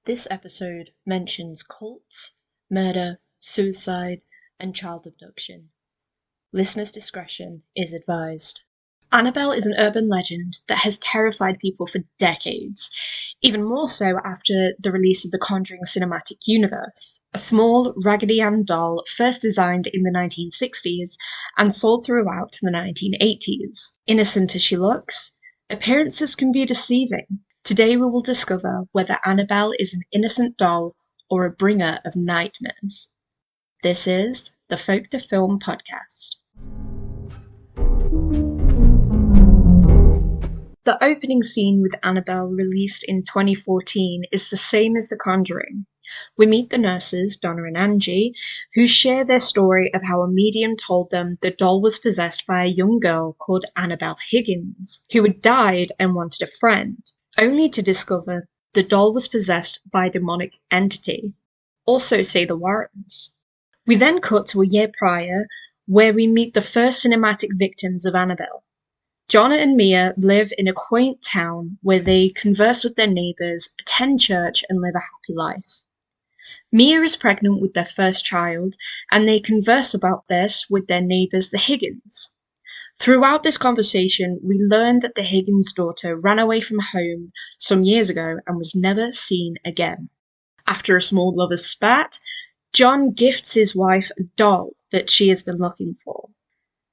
This episode mentions cults, murder, suicide, and child abduction. Listeners' discretion is advised. Annabelle is an urban legend that has terrified people for decades, even more so after the release of the Conjuring cinematic universe. A small, Raggedy Ann doll first designed in the 1960s and sold throughout the 1980s. Innocent as she looks, appearances can be deceiving. Today we will discover whether Annabelle is an innocent doll or a bringer of nightmares. This is the Folk to Film podcast. The opening scene with Annabelle, released in 2014, is the same as The Conjuring. We meet the nurses, Donna and Angie, who share their story of how a medium told them the doll was possessed by a young girl called Annabelle Higgins, who had died and wanted a friend, only to discover the doll was possessed by a demonic entity. Also say the Warrens. We then cut to a year prior, where we meet the first cinematic victims of Annabelle. Jonna and Mia live in a quaint town where they converse with their neighbours, attend church, and live a happy life. Mia is pregnant with their first child, and they converse about this with their neighbours, the Higgins. Throughout this conversation, we learn that the Higgins daughter ran away from home some years ago and was never seen again. After a small lover's spat, John gifts his wife a doll that she has been looking for.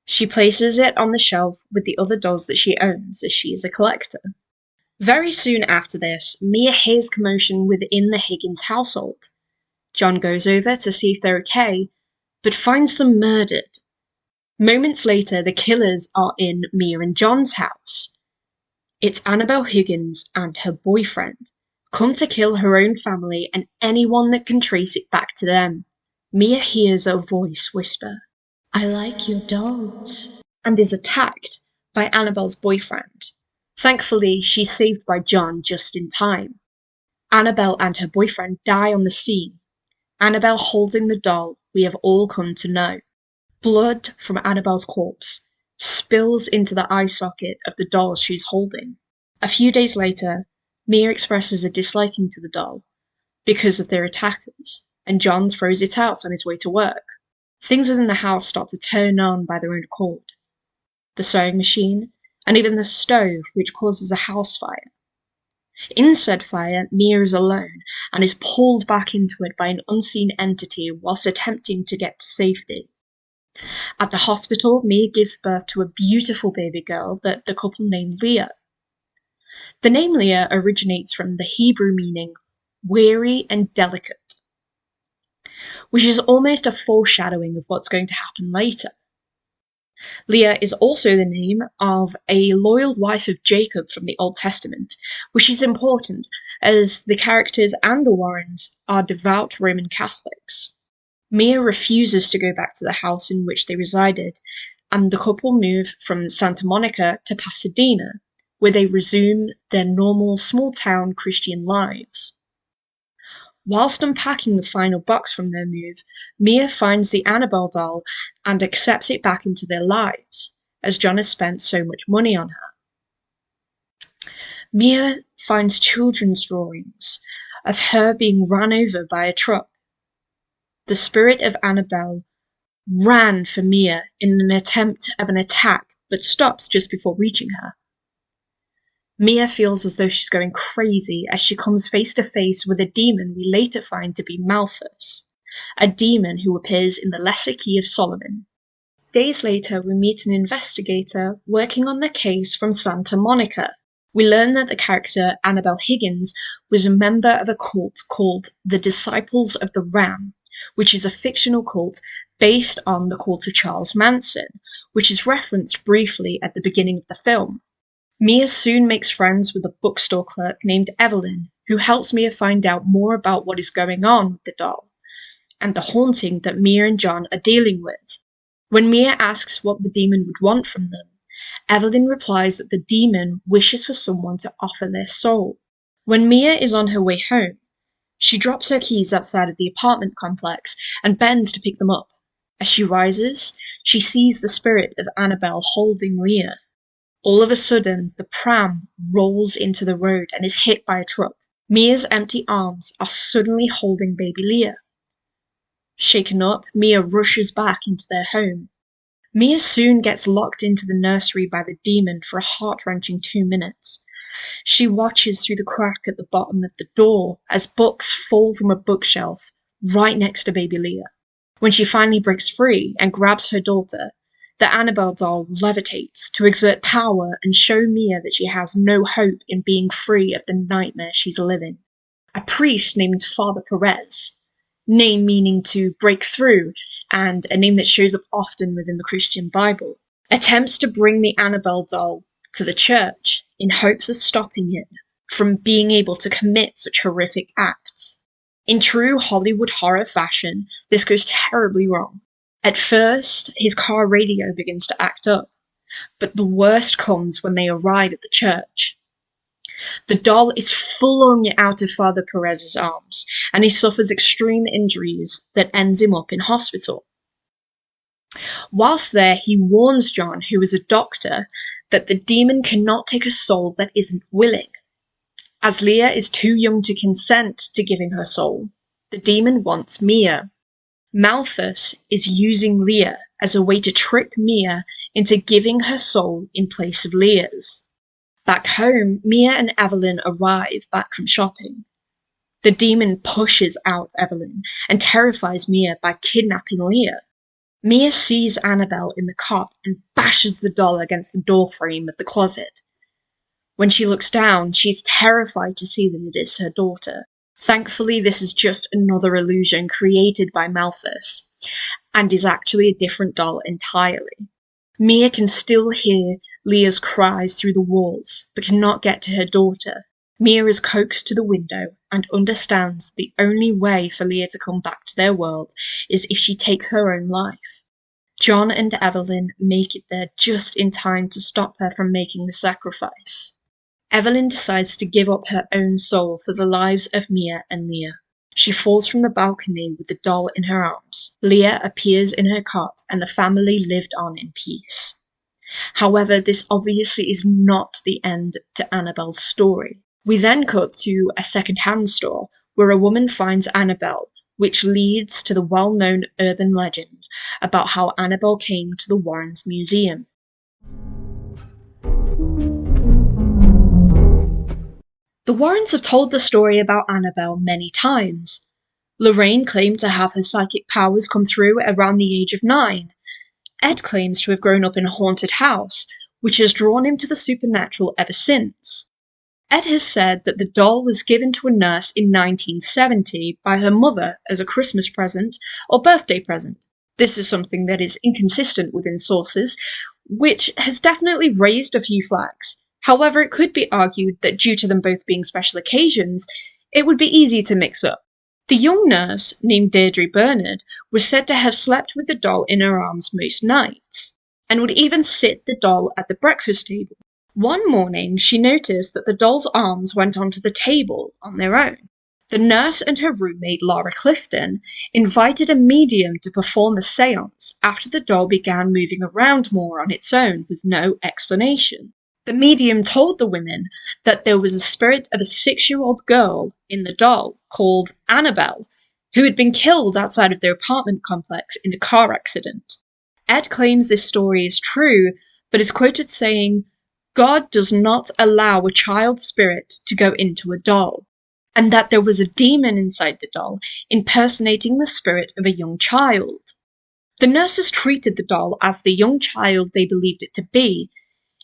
She places it on the shelf with the other dolls that she owns, as she is a collector. Very soon after this, Mia hears commotion within the Higgins household. John goes over to see if they're okay, but finds them murdered. Moments later, the killers are in Mia and John's house. It's Annabelle Higgins and her boyfriend, come to kill her own family and anyone that can trace it back to them. Mia hears a voice whisper, "I like your dolls," and is attacked by Annabelle's boyfriend. Thankfully, she's saved by John just in time. Annabelle and her boyfriend die on the scene, Annabelle holding the doll we have all come to know. Blood from Annabelle's corpse spills into the eye socket of the doll she's holding. A few days later, Mia expresses a disliking to the doll because of their attackers, and John throws it out on his way to work. Things within the house start to turn on by their own accord. The sewing machine, and even the stove, which causes a house fire. In said fire, Mia is alone and is pulled back into it by an unseen entity whilst attempting to get to safety. At the hospital, Mia gives birth to a beautiful baby girl that the couple named Leah. The name Leah originates from the Hebrew meaning weary and delicate, which is almost a foreshadowing of what's going to happen later. Leah is also the name of a loyal wife of Jacob from the Old Testament, which is important as the characters and the Warrens are devout Roman Catholics. Mia refuses to go back to the house in which they resided, and the couple move from Santa Monica to Pasadena, where they resume their normal small-town Christian lives. Whilst unpacking the final box from their move, Mia finds the Annabelle doll and accepts it back into their lives, as John has spent so much money on her. Mia finds children's drawings of her being run over by a truck. The spirit of Annabelle ran for Mia in an attempt of an attack, but stops just before reaching her. Mia feels as though she's going crazy as she comes face to face with a demon we later find to be Malthus, a demon who appears in the Lesser Key of Solomon. Days later, we meet an investigator working on the case from Santa Monica. We learn that the character Annabelle Higgins was a member of a cult called the Disciples of the Ram, which is a fictional cult based on the cult of Charles Manson, which is referenced briefly at the beginning of the film. Mia soon makes friends with a bookstore clerk named Evelyn, who helps Mia find out more about what is going on with the doll, and the haunting that Mia and John are dealing with. When Mia asks what the demon would want from them, Evelyn replies that the demon wishes for someone to offer their soul. When Mia is on her way home, she drops her keys outside of the apartment complex and bends to pick them up. As she rises, she sees the spirit of Annabelle holding Leah. All of a sudden, the pram rolls into the road and is hit by a truck. Mia's empty arms are suddenly holding baby Leah. Shaken up, Mia rushes back into their home. Mia soon gets locked into the nursery by the demon for a heart-wrenching 2 minutes. She watches through the crack at the bottom of the door as books fall from a bookshelf right next to baby Leah. When she finally breaks free and grabs her daughter, the Annabelle doll levitates to exert power and show Mia that she has no hope in being free of the nightmare she's living. A priest named Father Perez, name meaning to break through and a name that shows up often within the Christian Bible, attempts to bring the Annabelle doll to the church in hopes of stopping it from being able to commit such horrific acts. In true Hollywood horror fashion, this goes terribly wrong. At first, his car radio begins to act up, but the worst comes when they arrive at the church. The doll is flung out of Father Perez's arms, and he suffers extreme injuries that ends him up in hospital. Whilst there, he warns John, who is a doctor, that the demon cannot take a soul that isn't willing. As Leah is too young to consent to giving her soul, the demon wants Mia. Malthus is using Leah as a way to trick Mia into giving her soul in place of Leah's. Back home, Mia and Evelyn arrive back from shopping. The demon pushes out Evelyn and terrifies Mia by kidnapping Leah. Mia sees Annabelle in the cot and bashes the doll against the doorframe of the closet. When she looks down, she is terrified to see that it is her daughter. Thankfully, this is just another illusion created by Malthus, and is actually a different doll entirely. Mia can still hear Leah's cries through the walls, but cannot get to her daughter. Mia is coaxed to the window and understands the only way for Leah to come back to their world is if she takes her own life. John and Evelyn make it there just in time to stop her from making the sacrifice. Evelyn decides to give up her own soul for the lives of Mia and Leah. She falls from the balcony with the doll in her arms. Leah appears in her cot and the family lived on in peace. However, this obviously is not the end to Annabelle's story. We then cut to a second-hand store where a woman finds Annabelle, which leads to the well-known urban legend about how Annabelle came to the Warrens Museum. The Warrens have told the story about Annabelle many times. Lorraine claimed to have her psychic powers come through around the age of 9. Ed claims to have grown up in a haunted house, which has drawn him to the supernatural ever since. Ed has said that the doll was given to a nurse in 1970 by her mother as a Christmas present or birthday present. This is something that is inconsistent within sources, which has definitely raised a few flags. However, it could be argued that due to them both being special occasions, it would be easy to mix up. The young nurse, named Deirdre Bernard, was said to have slept with the doll in her arms most nights, and would even sit the doll at the breakfast table. One morning, she noticed that the doll's arms went onto the table on their own. The nurse and her roommate, Laura Clifton, invited a medium to perform a séance after the doll began moving around more on its own with no explanation. The medium told the women that there was a spirit of a 6-year-old girl in the doll called Annabelle, who had been killed outside of their apartment complex in a car accident. Ed claims this story is true, but is quoted saying, "God does not allow a child's spirit to go into a doll," and that there was a demon inside the doll impersonating the spirit of a young child. The nurses treated the doll as the young child they believed it to be,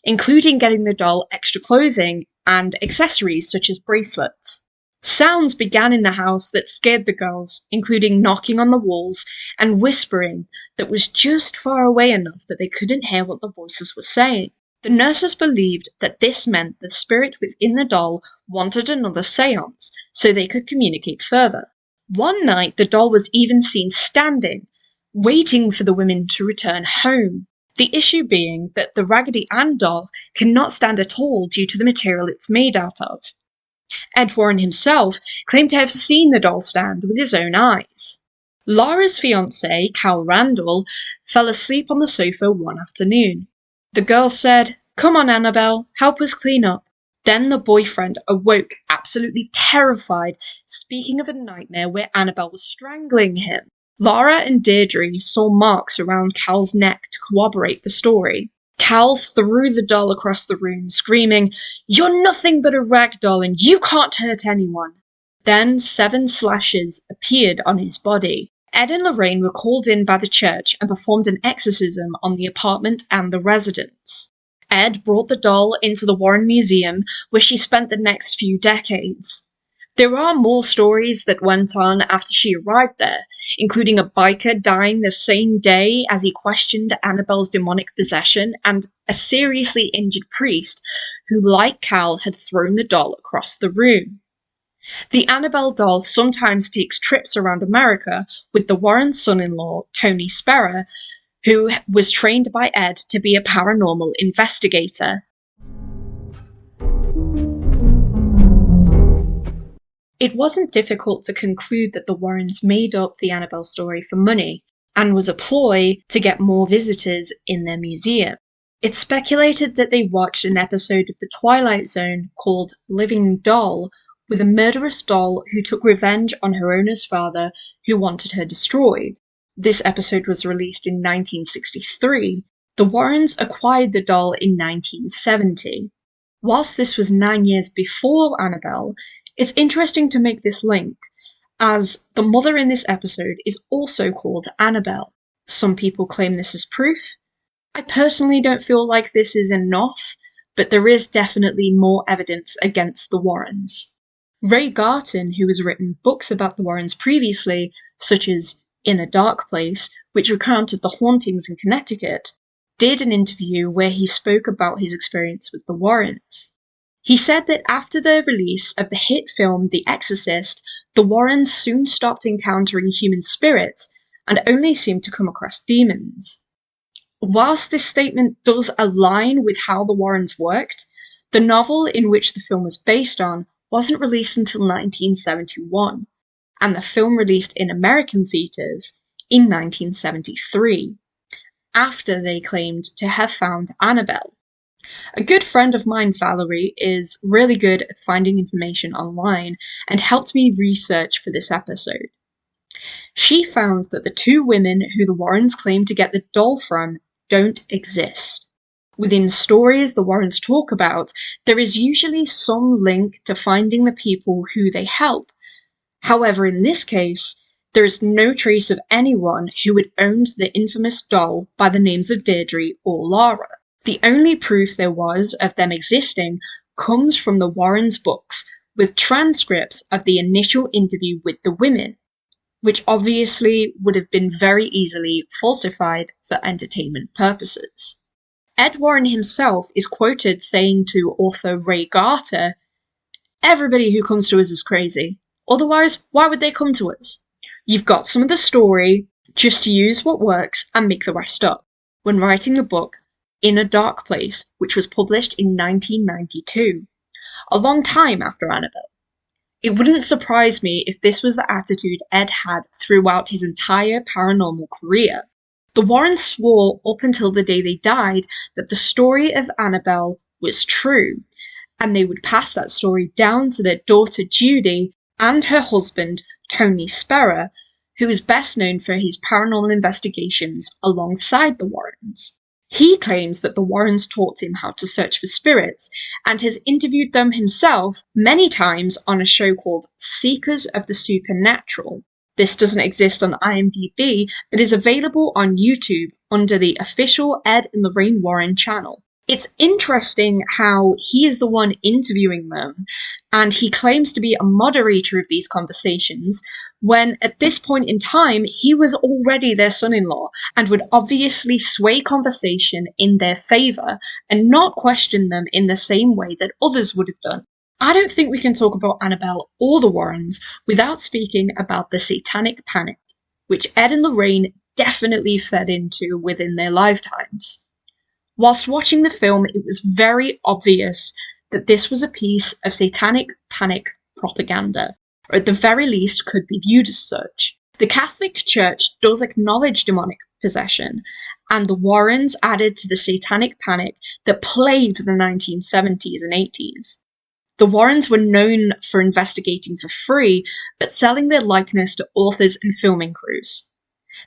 including getting the doll extra clothing and accessories such as bracelets. Sounds began in the house that scared the girls, including knocking on the walls and whispering that was just far away enough that they couldn't hear what the voices were saying. The nurses believed that this meant the spirit within the doll wanted another séance so they could communicate further. One night, the doll was even seen standing, waiting for the women to return home. The issue being that the Raggedy Ann doll cannot stand at all due to the material it's made out of. Ed Warren himself claimed to have seen the doll stand with his own eyes. Laura's fiancé, Cal Randall, fell asleep on the sofa one afternoon. The girl said, "Come on, Annabelle, help us clean up." Then the boyfriend awoke absolutely terrified, speaking of a nightmare where Annabelle was strangling him. Lara and Deirdre saw marks around Cal's neck to corroborate the story. Cal threw the doll across the room, screaming, "You're nothing but a rag doll and you can't hurt anyone." Then 7 slashes appeared on his body. Ed and Lorraine were called in by the church and performed an exorcism on the apartment and the residents. Ed brought the doll into the Warren Museum, where she spent the next few decades. There are more stories that went on after she arrived there, including a biker dying the same day as he questioned Annabelle's demonic possession, and a seriously injured priest who, like Cal, had thrown the doll across the room. The Annabelle doll sometimes takes trips around America with the Warren's son-in-law, Tony Sperrer, who was trained by Ed to be a paranormal investigator. It wasn't difficult to conclude that the Warrens made up the Annabelle story for money, and was a ploy to get more visitors in their museum. It's speculated that they watched an episode of The Twilight Zone called Living Doll, with a murderous doll who took revenge on her owner's father, who wanted her destroyed. This episode was released in 1963. The Warrens acquired the doll in 1970. Whilst this was 9 years before Annabelle, it's interesting to make this link, as the mother in this episode is also called Annabelle. Some people claim this as proof. I personally don't feel like this is enough, but there is definitely more evidence against the Warrens. Ray Garton, who has written books about the Warrens previously, such as In a Dark Place, which recounted the hauntings in Connecticut, did an interview where he spoke about his experience with the Warrens. He said that after the release of the hit film The Exorcist, the Warrens soon stopped encountering human spirits and only seemed to come across demons. Whilst this statement does align with how the Warrens worked, the novel in which the film was based on wasn't released until 1971, and the film released in American theatres in 1973, after they claimed to have found Annabelle. A good friend of mine, Valerie, is really good at finding information online and helped me research for this episode. She found that the 2 women who the Warrens claim to get the doll from don't exist. Within stories the Warrens talk about, there is usually some link to finding the people who they help. However, in this case, there is no trace of anyone who had owned the infamous doll by the names of Deirdre or Lara. The only proof there was of them existing comes from the Warrens' books, with transcripts of the initial interview with the women, which obviously would have been very easily falsified for entertainment purposes. Ed Warren himself is quoted saying to author Ray Garter, "Everybody who comes to us is crazy. Otherwise, why would they come to us? You've got some of the story, just use what works and make the rest up." When writing the book In a Dark Place, which was published in 1992, a long time after Annabelle. It wouldn't surprise me if this was the attitude Ed had throughout his entire paranormal career. The Warrens swore up until the day they died that the story of Annabelle was true, and they would pass that story down to their daughter Judy and her husband Tony Sperrer, who is best known for his paranormal investigations alongside the Warrens. He claims that the Warrens taught him how to search for spirits, and has interviewed them himself many times on a show called Seekers of the Supernatural. This doesn't exist on IMDb, but is available on YouTube under the official Ed and Lorraine Warren channel. It's interesting how he is the one interviewing them, and he claims to be a moderator of these conversations, when at this point in time he was already their son-in-law and would obviously sway conversation in their favour and not question them in the same way that others would have done. I don't think we can talk about Annabelle or the Warrens without speaking about the Satanic Panic, which Ed and Lorraine definitely fed into within their lifetimes. Whilst watching the film, it was very obvious that this was a piece of Satanic Panic propaganda, or at the very least could be viewed as such. The Catholic Church does acknowledge demonic possession, and the Warrens added to the Satanic Panic that plagued the 1970s and 80s. The Warrens were known for investigating for free, but selling their likeness to authors and filming crews.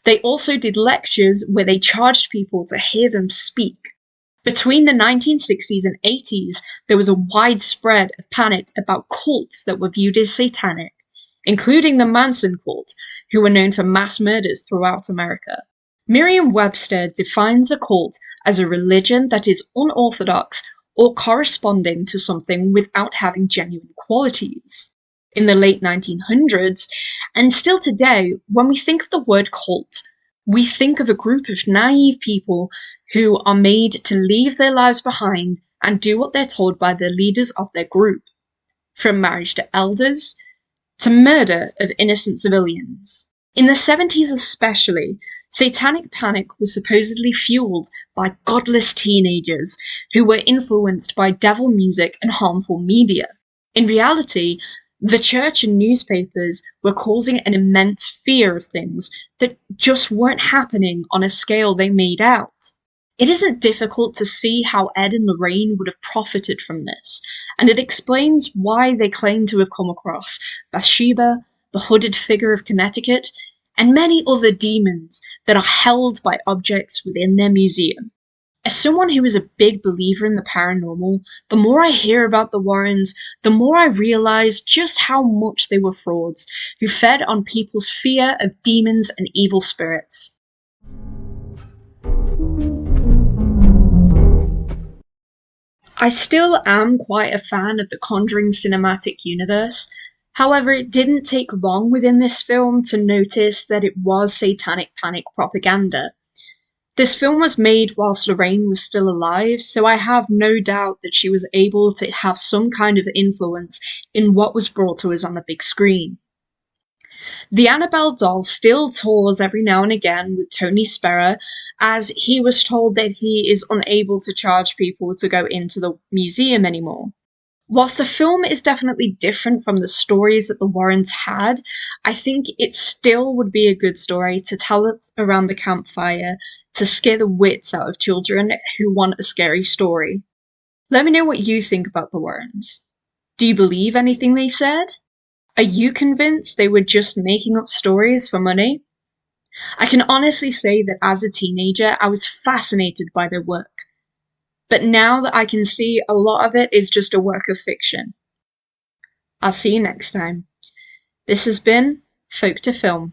They also did lectures where they charged people to hear them speak. Between the 1960s and 80s, there was a widespread of panic about cults that were viewed as satanic, including the Manson cult, who were known for mass murders throughout America. Merriam-Webster defines a cult as a religion that is unorthodox or corresponding to something without having genuine qualities. In the late 1900s, and still today, when we think of the word cult, we think of a group of naive people who are made to leave their lives behind and do what they're told by the leaders of their group. From marriage to elders, to murder of innocent civilians. In the 70s especially, satanic panic was supposedly fueled by godless teenagers who were influenced by devil music and harmful media. In reality, the church and newspapers were causing an immense fear of things that just weren't happening on a scale they made out. It isn't difficult to see how Ed and Lorraine would have profited from this, and it explains why they claim to have come across Bathsheba, the hooded figure of Connecticut, and many other demons that are held by objects within their museum. As someone who is a big believer in the paranormal, the more I hear about the Warrens, the more I realize just how much they were frauds who fed on people's fear of demons and evil spirits. I still am quite a fan of the Conjuring cinematic universe. However, it didn't take long within this film to notice that it was satanic panic propaganda. This film was made whilst Lorraine was still alive, so I have no doubt that she was able to have some kind of influence in what was brought to us on the big screen. The Annabelle doll still tours every now and again with Tony Sperrer, as he was told that he is unable to charge people to go into the museum anymore. Whilst the film is definitely different from the stories that the Warrens had, I think it still would be a good story to tell it around the campfire to scare the wits out of children who want a scary story. Let me know what you think about the Warrens. Do you believe anything they said? Are you convinced they were just making up stories for money? I can honestly say that as a teenager, I was fascinated by their work. But now that I can see a lot of it is just a work of fiction. I'll see you next time. This has been Folk to Film.